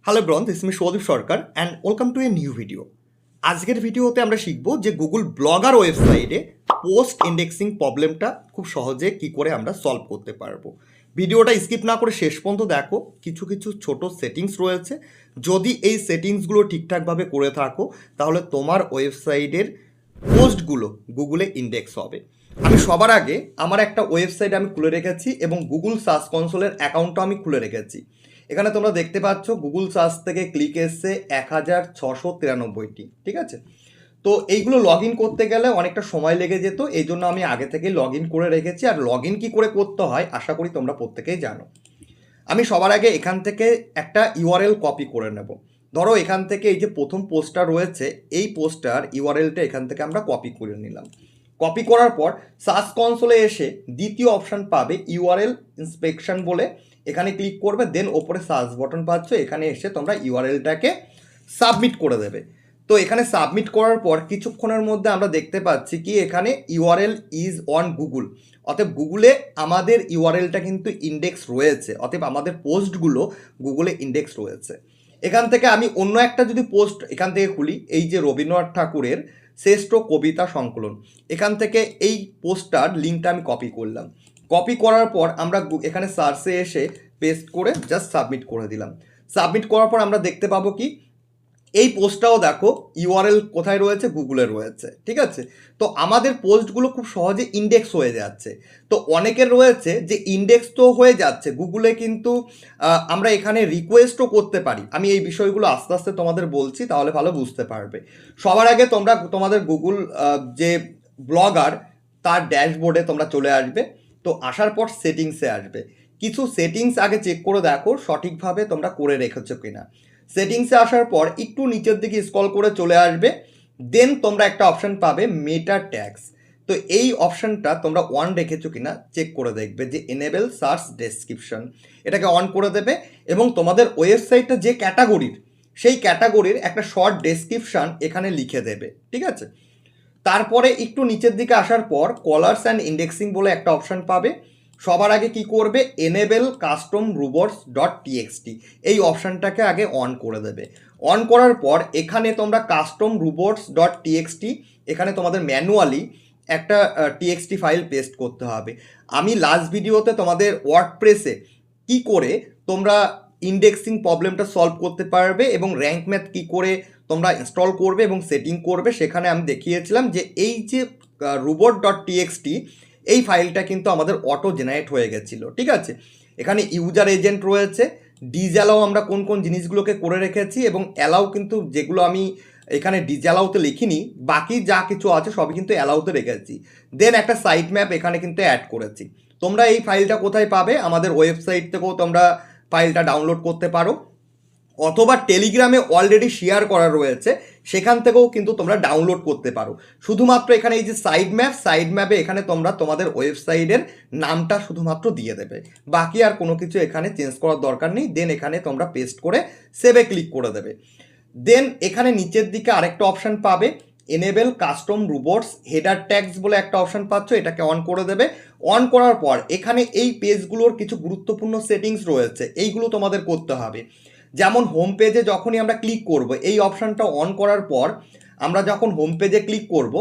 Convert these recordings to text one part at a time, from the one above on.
Hello everyone, this is Soudip Sarkar and welcome to a new video. আজকের ভিডিওতে আমরা শিখব যে গুগল ব্লগার ওয়েবসাইটে পোস্ট ইন্ডেক্সিং প্রবলেমটা খুব সহজে কি করে আমরা সলভ করতে পারবো। ভিডিওটা স্কিপ না করে শেষ পর্যন্ত দেখো, কিছু কিছু ছোট সেটিংস রয়েছে। যদি এই সেটিংসগুলো ঠিকঠাকভাবে করে থাকো তাহলে তোমার ওয়েবসাইটের পোস্টগুলো গুগলে ইন্ডেক্স হবে। আমি সবার আগে আমার একটা ওয়েবসাইট আমি খুলে রেখেছি এবং গুগল সার্চ কনসোলের অ্যাকাউন্টটা আমি খুলে রেখেছি। এখানে তোমরা দেখতে পাচ্ছ গুগল সার্চ থেকে ক্লিক এসছে 1693টি, ঠিক আছে। তো এইগুলো লগ ইন করতে গেলে অনেকটা সময় লেগে যেত, এই জন্য আমি আগে থেকে লগ ইন করে রেখেছি। আর লগ ইন কী করে করতে হয় আশা করি তোমরা প্রত্যেকেই জানো। আমি সবার আগে এখান থেকে একটা ইউআরএল কপি করে নেব। ধরো এখান থেকে এই যে প্রথম পোস্টটা রয়েছে, এই পোস্টটার ইউআরএলটা এখান থেকে আমরা কপি করে নিলাম। কপি করার পর সার্চ কনসোলে এসে দ্বিতীয় অপশান পাবে ইউআরএল ইন্সপেকশন বলে, এখানে ক্লিক করবে। দেন ওপরে সার্চ বাটন পাচ্ছ, এখানে এসে তোমরা ইউআরএলটাকে সাবমিট করে দেবে। তো এখানে সাবমিট করার পর কিছুক্ষণের মধ্যে আমরা দেখতে পাচ্ছি কি এখানে ইউআরএল ইজ অন গুগল, অতএব গুগলে আমাদের ইউআরএলটা কিন্তু ইন্ডেক্স রয়েছে, অতএব আমাদের পোস্টগুলো গুগলে ইন্ডেক্স রয়েছে। এখান থেকে আমি অন্য একটা যদি পোস্ট এখান থেকে খুলি, এই যে রবীন্দ্রনাথ ঠাকুরের শ্রেষ্ঠ কবিতা সংকলন, এখান থেকে এই পোস্টটার লিঙ্কটা আমি কপি করলাম। কপি করার পর আমরা এখানে সার্চে এসে পেস্ট করে জাস্ট সাবমিট করে দিলাম। সাবমিট করার পর আমরা দেখতে পাবো কি এই পোস্টটাও দেখো ইউআরএল কোথায় রয়েছে, গুগলে রয়েছে, ঠিক আছে। তো আমাদের পোস্টগুলো খুব সহজে ইন্ডেক্স হয়ে যাচ্ছে। তো অনেকের রয়েছে যে ইন্ডেক্স তো হয়ে যাচ্ছে গুগলে, কিন্তু আমরা এখানে রিকোয়েস্টও করতে পারি। আমি এই বিষয়গুলো আস্তে আস্তে তোমাদের বলছি, তাহলে ভালো বুঝতে পারবে। সবার আগে তোমরা তোমাদের গুগল যে ব্লগার তার ড্যাশবোর্ডে তোমরা চলে আসবে। তো আসার পর সেটিংসে আসবে। কিছু সেটিংস আগে চেক করে দেখো সঠিকভাবে তোমরা করে রেখেছো কিনা। সেটিংসে আসার পর একটু নিচের দিকে স্ক্রল করে চলে আসবে। দেন তোমরা একটা অপশান পাবে মেটা ট্যাগস। তো এই অপশানটা তোমরা অন রেখেছো কিনা চেক করে দেখবে যে এনেবল সার্চ ডেসক্রিপশন, এটাকে অন করে দেবে এবং তোমাদের ওয়েবসাইটটা যে ক্যাটাগরির সেই ক্যাটাগরির একটা শর্ট ডেসক্রিপশান এখানে লিখে দেবে, ঠিক আছে। তারপরে একটু নিচের দিকে আসার পর কলার্স অ্যান্ড ইন্ডেক্সিং বলে একটা অপশান পাবে। সবার আগে কি করবে, এনেবল কাস্টম রুবটস ডট টিএক্সটি এই অপশানটাকে আগে অন করে দেবে। অন করার পর এখানে তোমরা কাস্টম রুবটস ডট টিএক্সটি এখানে তোমাদের ম্যানুয়ালি একটা টিএক্সটি ফাইল পেস্ট করতে হবে। আমি লাস্ট ভিডিওতে তোমাদের ওয়ার্ডপ্রেসে কি করে তোমরা ইন্ডেক্সিং প্রবলেমটা সলভ করতে পারবে এবং র্যাঙ্ক ম্যাথ কী করে তোমরা ইনস্টল করবে এবং সেটিং করবে সেখানে আমি দেখিয়েছিলাম যে এই যে রুবট ডট টিএক্সটি এই ফাইলটা কিন্তু আমাদের অটো জেনারেট হয়ে গেছিলো, ঠিক আছে। এখানে ইউজার এজেন্ট রয়েছে, ডিসঅ্যালাউ আমরা কোন কোন জিনিসগুলোকে করে রেখেছি এবং অ্যালাউ কিন্তু যেগুলো আমি এখানে ডিসঅ্যালাউতে লিখিনি, বাকি যা কিছু আছে সবই কিন্তু অ্যালাউতে রেখেছি। দেন একটা সাইট ম্যাপ এখানে কিন্তু অ্যাড করেছি। তোমরা এই ফাইলটা কোথায় পাবে, আমাদের ওয়েবসাইট থেকেও তোমরা ফাইলটা ডাউনলোড করতে পারো, অথবা টেলিগ্রামে অলরেডি শেয়ার করা রয়েছে সেখান থেকেও কিন্তু তোমরা ডাউনলোড করতে পারো। শুধুমাত্র এখানে এই যে সাইড ম্যাপে এখানে তোমরা তোমাদের ওয়েবসাইটের নামটা শুধুমাত্র দিয়ে দেবে, বাকি আর কোনো কিছু এখানে চেঞ্জ করার দরকার নেই। দেন এখানে তোমরা পেস্ট করে সেভে ক্লিক করে দেবে। দেন এখানে নিচের দিকে আরেকটা অপশান পাবে এনেবল কাস্টম রুবটস হেডার ট্যাগস বলে একটা অপশান পাচ্ছ, এটাকে অন করে দেবে। অন করার পর এখানে এই পেজগুলোর কিছু গুরুত্বপূর্ণ সেটিংস রয়েছে, এইগুলো তোমাদের করতে হবে। যেমন হোম পেজে যখনই আমরা ক্লিক করব, এই অপশানটা অন করার পর আমরা যখন হোম পেজে ক্লিক করব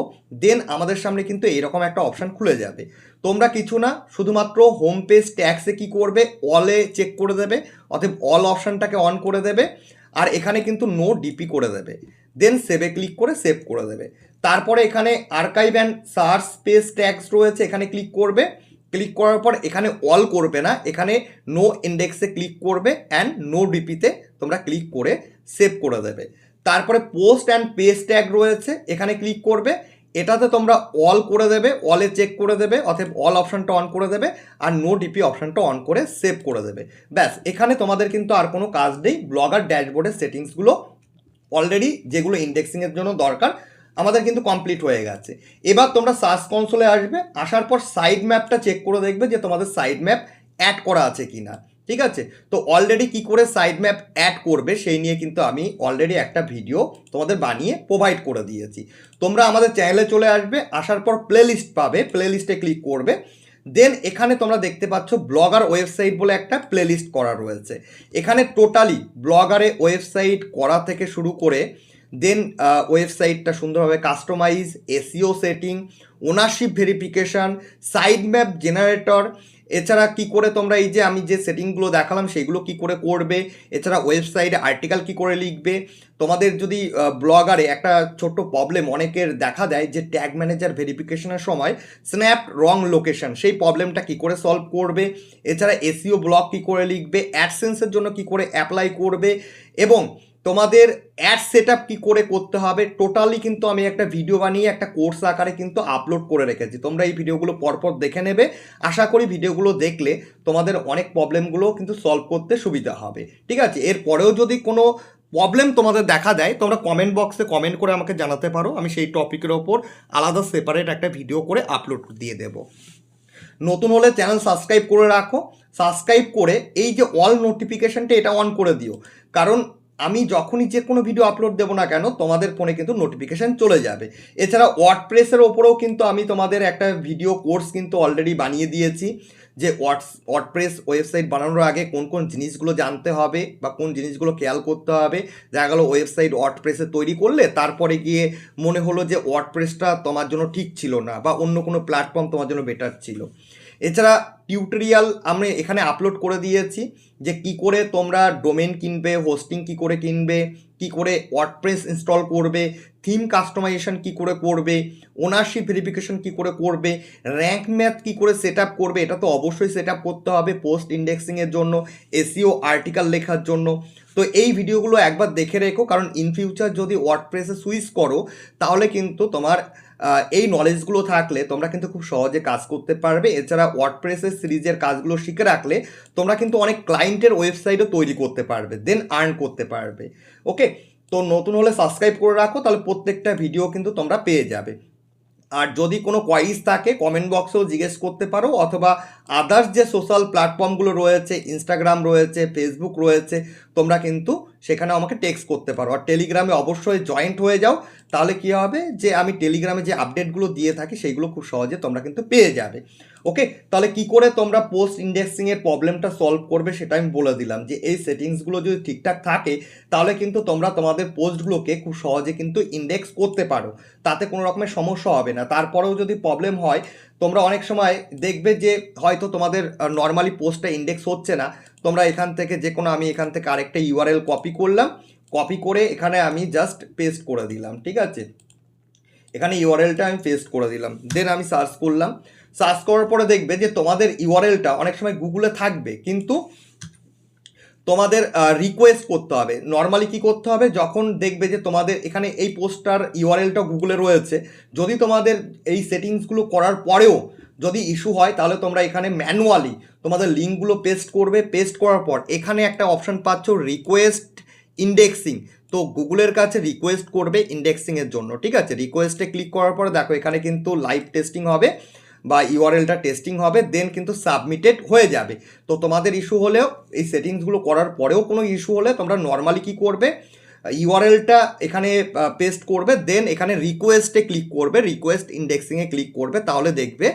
দেন আমাদের সামনে কিন্তু এইরকম একটা অপশান খুলে যাবে। তোমরা কিছু না, শুধুমাত্র হোম পেজ ট্যাক্সে কী করবে, অলে চেক করে দেবে, অতএব অল অপশানটাকে অন করে দেবে আর এখানে কিন্তু নো ডিপি করে দেবে। দেন সেভে ক্লিক করে সেভ করে দেবে। তারপরে এখানে archive and search page tags রয়েছে, এখানে ক্লিক করবে। ক্লিক করার পর এখানে অল করবে না, এখানে নো ইন্ডেক্সে ক্লিক করবে অ্যান্ড নো ডিপিতে তোমরা ক্লিক করে সেভ করে দেবে। তারপরে পোস্ট অ্যান্ড পেজ ট্যাগ রয়েছে, এখানে ক্লিক করবে, এটাতে তোমরা অল করে দেবে, অলে চেক করে দেবে, অতএব অল অপশানটা অন করে দেবে আর নো ডিপি অপশানটা অন করে সেভ করে দেবে। ব্যাস, এখানে তোমাদের কিন্তু আর কোনো কাজ নেই। ব্লগার ড্যাশবোর্ডের সেটিংসগুলো অলরেডি যেগুলো ইন্ডেক্সিংয়ের জন্য দরকার আমাদের কিন্তু কমপ্লিট হয়ে গেছে। এবার তোমরা সার্চ কনসোলে আসবে, আসার পর সাইড ম্যাপটা চেক করে দেখবে যে তোমাদের সাইড ম্যাপ অ্যাড করা আছে কি না, ঠিক আছে। তো অলরেডি কি করে সাইড ম্যাপ অ্যাড করবে সেই নিয়ে কিন্তু আমি অলরেডি একটা ভিডিও তোমাদের বানিয়ে প্রোভাইড করে দিয়েছি। তোমরা আমাদের চ্যানেলে চলে আসবে, আসার পর প্লেলিস্ট পাবে, প্লেলিস্টে ক্লিক করবে। দেন এখানে তোমরা দেখতে পাচ্ছ ব্লগার ওয়েবসাইট বলে একটা প্লেলিস্ট করা রয়েছে। এখানে টোটালি ব্লগারে ওয়েবসাইট করা থেকে শুরু করে দেন ওয়েবসাইটটা সুন্দরভাবে customize, SEO setting, ownership verification, site map generator, এছাড়া কি করে তোমরা এই যে আমি যে সেটিংগুলো দেখালাম সেগুলো কি করে করবে, এছাড়া ওয়েবসাইটে আর্টিকেল কি করে লিখবে। তোমাদের যদি ব্লগারে একটা ছোট্ট প্রবলেম অনেকের দেখা দেয় যে ট্যাগ ম্যানেজার ভেরিফিকেশনের সময় স্ন্যাপ রং লোকেশন, সেই প্রবলেমটা কি করে সলভ করবে, এছাড়া এসইও ব্লগ কি করে লিখবে, অ্যাডসেন্সের জন্য কি করে অ্যাপ্লাই করবে, এবং তোমাদের অ্যাড সেট আপ কী করে করতে হবে, টোটালি কিন্তু আমি একটা ভিডিও বানিয়ে একটা কোর্স আকারে কিন্তু আপলোড করে রেখেছি। তোমরা এই ভিডিওগুলো পরপর দেখে নেবে। আশা করি ভিডিওগুলো দেখলে তোমাদের অনেক প্রবলেমগুলো কিন্তু সলভ করতে সুবিধা হবে। ঠিক আছে, এরপরেও যদি কোনো প্রবলেম তোমাদের দেখা দেয় তোমরা কমেন্ট বক্সে কমেন্ট করে আমাকে জানাতে পারো, আমি সেই টপিকের ওপর আলাদা সেপারেট একটা ভিডিও করে আপলোড দিয়ে দেব। নতুন হলে চ্যানেল সাবস্ক্রাইব করে রাখো, সাবস্ক্রাইব করে এই যে অল নোটিফিকেশানটা এটা অন করে দিও, কারণ আমি যখনই যে কোনো ভিডিও আপলোড দেবো না কেন তোমাদের ফোনে কিন্তু নোটিফিকেশান চলে যাবে। এছাড়া ওয়ার্ডপ্রেসের ওপরেও কিন্তু আমি তোমাদের একটা ভিডিও কোর্স কিন্তু অলরেডি বানিয়ে দিয়েছি, যে ওয়ার্ডপ্রেস ওয়েবসাইট বানানোর আগে কোন কোন জিনিসগুলো জানতে হবে বা কোন জিনিসগুলো খেয়াল করতে হবে। দেখা গেলো ওয়েবসাইট ওয়ার্ডপ্রেসে তৈরি করলে তারপরে গিয়ে মনে হলো যে ওয়ার্ডপ্রেসটা তোমার জন্য ঠিক ছিল না বা অন্য কোনো প্ল্যাটফর্ম তোমার জন্য বেটার ছিল। এছাড়া টিউটোরিয়াল আমি এখানে আপলোড করে দিয়েছি যে কি করে তোমরা ডোমেন কিনবে, হোস্টিং কি করে কিনবে, কি করে ওয়ার্ডপ্রেস ইনস্টল করবে, থিম কাস্টমাইজেশন কি করে করবে, ওনারশিপ ভেরিফিকেশন কি করে করবে, র্যাঙ্ক ম্যাথ কি করে সেট আপ করবে, এটা তো অবশ্যই সেট আপ করতে হবে পোস্ট ইন্ডেক্সিংয়ের জন্য, এসইও আর্টিকেল লেখার জন্য। তো এই ভিডিওগুলো একবার দেখে রেখো, কারণ ইন ফিউচার যদি ওয়ার্ডপ্রেসে সুইচ করো তাহলে কিন্তু তোমার এই নলেজগুলো থাকলে তোমরা কিন্তু খুব সহজে কাজ করতে পারবে। এছাড়া ওয়ার্ডপ্রেসের সিরিজের কাজগুলো শিখে রাখলে তোমরা কিন্তু অনেক ক্লায়েন্টের ওয়েবসাইটও তৈরি করতে পারবে, দেন আর্ন করতে পারবে। ওকে, তো নতুন হলে সাবস্ক্রাইব করে রাখো, তাহলে প্রত্যেকটা ভিডিও কিন্তু তোমরা পেয়ে যাবে। আর যদি কোনো কোয়ারিজ থাকে কমেন্ট বক্সেও জিজ্ঞেস করতে পারো, অথবা আদার্স যে সোশ্যাল প্ল্যাটফর্মগুলো রয়েছে, ইনস্টাগ্রাম রয়েছে, ফেসবুক রয়েছে, তোমরা কিন্তু সেখানে আমাকে টেক্সট করতে পারো। আর টেলিগ্রামে অবশ্যই জয়েন্ট হয়ে যাও, তাহলে কী হবে যে আমি টেলিগ্রামে যে আপডেটগুলো দিয়ে থাকি সেইগুলো খুব সহজে তোমরা কিন্তু পেয়ে যাবে। ওকে, তাহলে কি করে তোমরা পোস্ট ইন্ডেক্সিংয়ের প্রবলেমটা সলভ করবে সেটা আমি বলে দিলাম, যে এই সেটিংসগুলো যদি ঠিকঠাক থাকে তাহলে কিন্তু তোমরা তোমাদের পোস্টগুলোকে খুব সহজে কিন্তু ইন্ডেক্স করতে পারো, তাতে কোনো রকমের সমস্যা হবে না। তারপরেও যদি প্রবলেম হয়, তোমরা অনেক সময় দেখবে যে হয়তো তোমাদের নর্মালি পোস্টটা ইন্ডেক্স হচ্ছে না, তোমরা এখান থেকে যে কোনো, আমি এখান থেকে আরেকটা ইউআরএল কপি করলাম, কপি করে এখানে আমি জাস্ট পেস্ট করে দিলাম। ঠিক আছে, এখানে ইউআরএলটা আমি পেস্ট করে দিলাম, দেন আমি সার্চ করলাম। সার্চ করার পরে দেখবে যে তোমাদের ইউআরএলটা অনেক সময় গুগলে থাকবে, কিন্তু তোমাদের রিকোয়েস্ট করতে হবে। নর্মালি কি করতে হবে, যখন দেখবে যে তোমাদের এখানে এই পোস্টটার ইউআরএলটা গুগলে রয়েছে, যদি তোমাদের এই সেটিংসগুলো করার পরেও যদি ইস্যু হয় তাহলে তোমরা এখানে ম্যানুয়ালি তোমাদের লিঙ্কগুলো পেস্ট করবে। পেস্ট করার পর এখানে একটা অপশান পাচ্ছ রিকোয়েস্ট ইন্ডেক্সিং, তো গুগলের কাছে রিকোয়েস্ট করবে ইন্ডেক্সিংয়ের জন্য। ঠিক আছে, রিকোয়েস্টে ক্লিক করার পরে দেখো এখানে কিন্তু লাইভ টেস্টিং হবে বা ইউআরএলটা টেস্টিং হবে, দেন কিন্তু সাবমিটেড হয়ে যাবে। তো তোমাদের ইস্যু হলেও, এই সেটিংসগুলো করার পরেও কোনো ইস্যু হলে তোমরা নর্মালি কী করবে, ইউআরএলটা এখানে পেস্ট করবে, দেন এখানে রিকোয়েস্টে ক্লিক করবে, রিকোয়েস্ট ইন্ডেক্সিংয়ে ক্লিক করবে, তাহলে দেখবে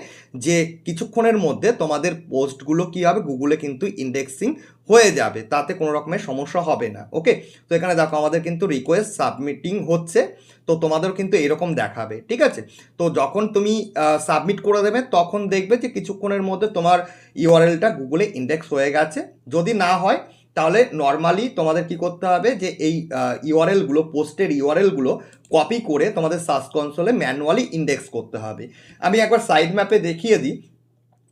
যে কিছুক্ষণের মধ্যে তোমাদের পোস্টগুলো কী হবে, গুগলে কিন্তু ইন্ডেক্সিং হয়ে যাবে, তাতে কোনো রকমের সমস্যা হবে না। ওকে, তো এখানে দেখো আমাদের কিন্তু রিকোয়েস্ট সাবমিটিং হচ্ছে, তো তোমাদেরও কিন্তু এরকম দেখাবে। ঠিক আছে, তো যখন তুমি সাবমিট করে দেবে তখন দেখবে যে কিছুক্ষণের মধ্যে তোমার ইউআরএলটা গুগলে ইন্ডেক্স হয়ে গেছে। যদি না হয় তাহলে নর্মালি তোমাদের কি করতে হবে, যে এই ইউআরএলগুলো, পোস্টের ইউআরএলগুলো কপি করে তোমাদের সার্চ কনসোলে ম্যানুয়ালি ইন্ডেক্স করতে হবে। আমি একবার সাইড ম্যাপে দেখিয়ে দিই।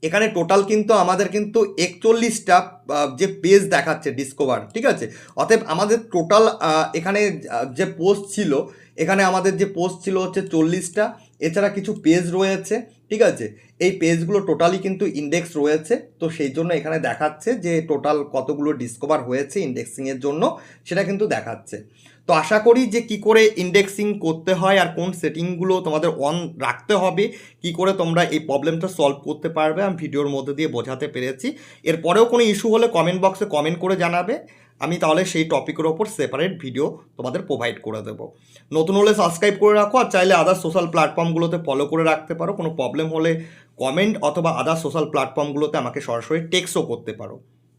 এখানে টোটাল কিন্তু আমাদের কিন্তু 41টা যে পেজ দেখাচ্ছে ডিসকভার। ঠিক আছে, অতএব আমাদের টোটাল এখানে যে পোস্ট ছিল, এখানে আমাদের যে পোস্ট ছিল হচ্ছে 40টা, এছাড়া কিছু পেজ রয়েছে। ঠিক আছে, এই পেজগুলো টোটালি কিন্তু ইন্ডেক্স রয়েছে, তো সেই জন্য এখানে দেখাচ্ছে যে টোটাল কতগুলো ডিসকভার হয়েছে ইন্ডেক্সিংয়ের জন্য, সেটা কিন্তু দেখাচ্ছে। তো আশা করি যে কি করে ইন্ডেক্সিং করতে হয় আর কোন সেটিংগুলো তোমাদের অন রাখতে হবে, কি করে তোমরা এই প্রবলেমটা সলভ করতে পারবে, আমি ভিডিওর মধ্যে দিয়ে বোঝাতে পেরেছি। এরপরেও কোনো ইস্যু হলে কমেন্ট বক্সে কমেন্ট করে জানাবে, আমি তাহলে সেই টপিকের ওপর সেপারেট ভিডিও তোমাদের প্রোভাইড করে দেবো। নতুন হলে সাবস্ক্রাইব করে রাখো, আর চাইলে আদার সোশ্যাল প্ল্যাটফর্মগুলোতে ফলো করে রাখতে পারো। কোনো প্রবলেম হলে কমেন্ট অথবা আদার সোশ্যাল প্ল্যাটফর্মগুলোতে আমাকে সরাসরি টেক্সটও করতে পারো।